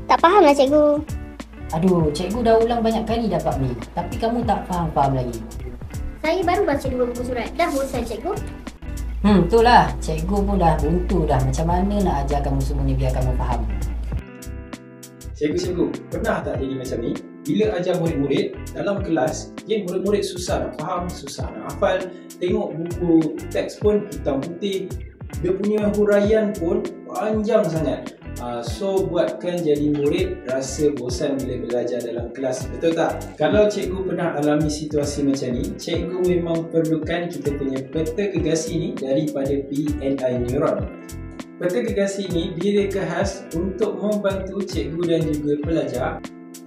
Tak faham lah cikgu. Aduh, cikgu dah ulang banyak kali dah bab ni, tapi kamu tak faham lagi. Saya baru baca 2 buku surat. Dah bosan cikgu. Itulah. Cikgu pun dah buntu dah. Macam mana nak ajar kamu semua ni biar kamu faham. Cikgu, pernah tak jadi macam ni? Bila ajar murid-murid dalam kelas, murid-murid susah nak faham, susah nak hafal. Tengok buku teks pun hitam putih. Dia punya huraian pun panjang sangat. So buatkan jadi murid rasa bosan bila belajar dalam kelas, betul tak? Kalau cikgu pernah alami situasi macam ni, cikgu memang perlukan kita punya peta gegasi ni daripada PNI Neuron. Peta gegasi ni direka khas untuk membantu cikgu dan juga pelajar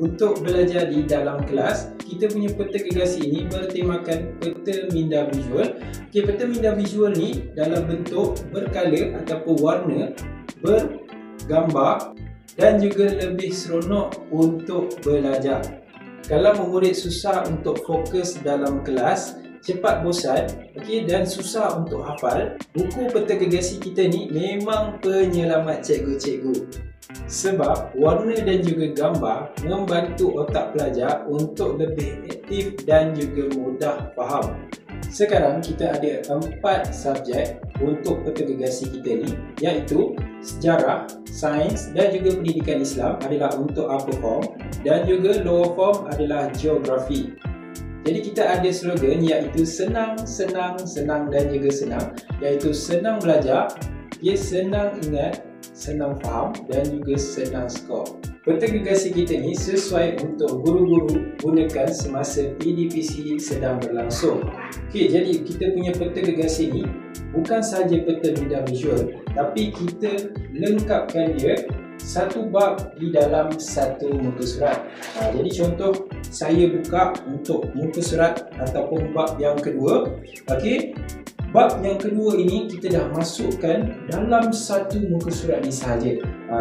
untuk belajar di dalam kelas. Kita punya peta gegasi ini bertemakan peta minda visual. Peta minda visual ni dalam bentuk berkala ataupun warna, bergambar dan juga lebih seronok untuk belajar. Kalau murid susah untuk fokus dalam kelas, cepat bosan, dan susah untuk hafal, buku peta gegasi kita ni memang penyelamat cikgu-cikgu. Sebab warna dan juga gambar membantu otak pelajar untuk lebih aktif dan juga mudah faham. Sekarang kita ada 4 subjek untuk peta gegasi kita ni, iaitu sejarah, sains dan juga pendidikan Islam adalah untuk upper form dan juga lower form adalah geografi. Jadi kita ada slogan iaitu senang, senang, senang dan juga senang, iaitu senang belajar, senang ingat, senang faham dan juga senang skor. Peta gegasi kita ni sesuai untuk guru-guru gunakan semasa PDPC sedang berlangsung. Jadi kita punya peta gegasi ni bukan sahaja peta minda visual, tapi kita lengkapkan dia satu bab di dalam satu muka surat. Jadi contoh saya buka untuk muka surat ataupun bab yang kedua. Bab yang kedua ini kita dah masukkan dalam satu muka surat ni sahaja.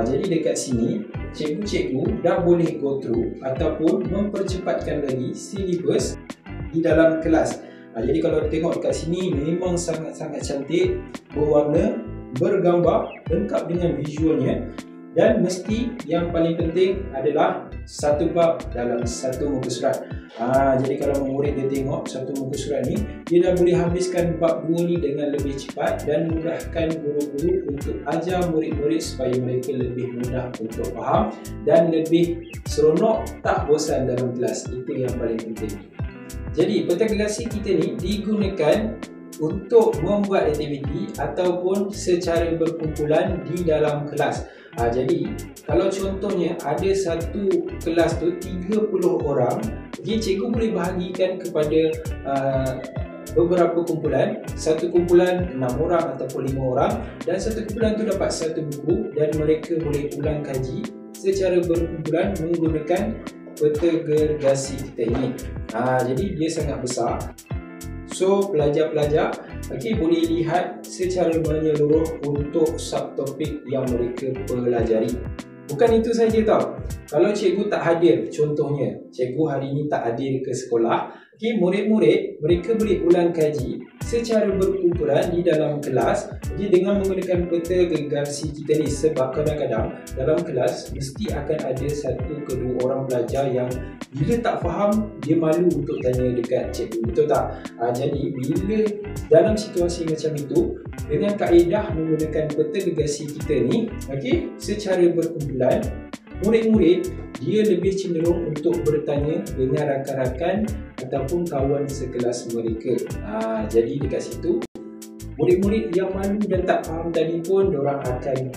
Jadi dekat sini cikgu-cikgu dah boleh go through ataupun mempercepatkan lagi silibus di dalam kelas. Jadi kalau tengok dekat sini memang sangat-sangat cantik, berwarna, bergambar, lengkap dengan visualnya. Dan mesti yang paling penting adalah satu bab dalam satu muka surat. Jadi kalau murid dia tengok satu muka surat ni, dia dah boleh habiskan bab 2 ni dengan lebih cepat dan mudahkan guru-guru untuk ajar murid-murid supaya mereka lebih mudah untuk faham dan lebih seronok, tak bosan dalam kelas. Itu yang paling penting. Jadi peta gegasi kita ni digunakan untuk membuat aktiviti ataupun secara berkumpulan di dalam kelas. Jadi kalau contohnya ada satu kelas tu 30 orang, jadi cikgu boleh bahagikan kepada beberapa kumpulan. Satu kumpulan 6 orang ataupun 5 orang, dan satu kumpulan tu dapat satu buku dan mereka boleh ulang kaji secara berkumpulan menggunakan peta gegasi kita ini. Jadi dia sangat besar. So pelajar-pelajar boleh lihat secara menyeluruh untuk subtopik yang mereka pelajari. Bukan itu saja tau. Kalau cikgu tak hadir, contohnya cikgu hari ini tak hadir ke sekolah, murid-murid mereka boleh ulang kaji secara berkumpulan di dalam kelas dengan menggunakan peta gegasi kita ni. Sebab kadang-kadang dalam kelas mesti akan ada 1 ke 2 orang pelajar yang bila tak faham dia malu untuk tanya dekat cikgu, betul tak? Jadi bila dalam situasi macam itu, dengan kaedah menggunakan peta gegasi kita ni, secara berkumpulan, murid-murid dia lebih cenderung untuk bertanya dengan rakan-rakan ataupun kawan sekelas mereka. Jadi dekat situ, murid-murid yang malu dan tak faham tadi pun diorang akan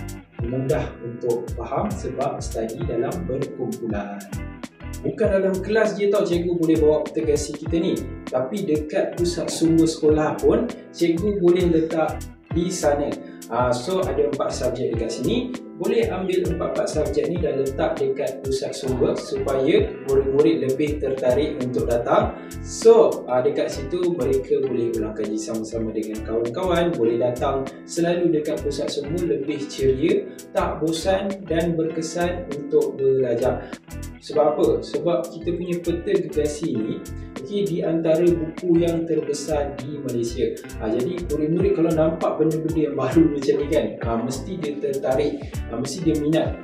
mudah untuk faham sebab study dalam berkumpulan. Bukan dalam kelas je tau cikgu boleh bawa peta gegasi kita ni, tapi dekat pusat sumber sekolah pun cikgu boleh letak di sana. So ada 4 subjek dekat sini, boleh ambil 4 subjek ni dan letak dekat pusat sumber supaya murid-murid lebih tertarik untuk datang. So dekat situ mereka boleh ulang kaji sama-sama dengan kawan-kawan, boleh datang selalu dekat pusat sumber, lebih ceria, tak bosan dan berkesan untuk belajar. Sebab apa? Sebab kita punya peta gegasi ni okey, di antara buku yang terbesar di Malaysia. Jadi murid-murid kalau nampak benda-benda yang baru macam ni kan, mesti dia tertarik, mesti dia minat.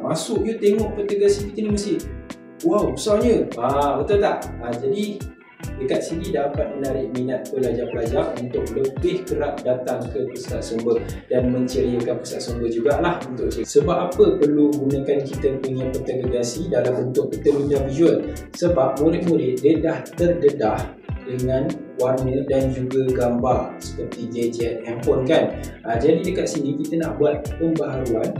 Masuk you tengok peta gasi kita ni mesti wow, besarnya. Betul tak? Jadi dekat sini dapat menarik minat pelajar-pelajar untuk lebih kerap datang ke pusat sumber dan menceriakan pusat sumber jugalah untuk cikgu. Sebab apa perlu gunakan kita punya peta gergasi dalam bentuk peta minda visual? Sebab murid-murid dia dah terdedah dengan warna dan juga gambar seperti gadget, handphone kan. Jadi dekat sini kita nak buat pembaharuan.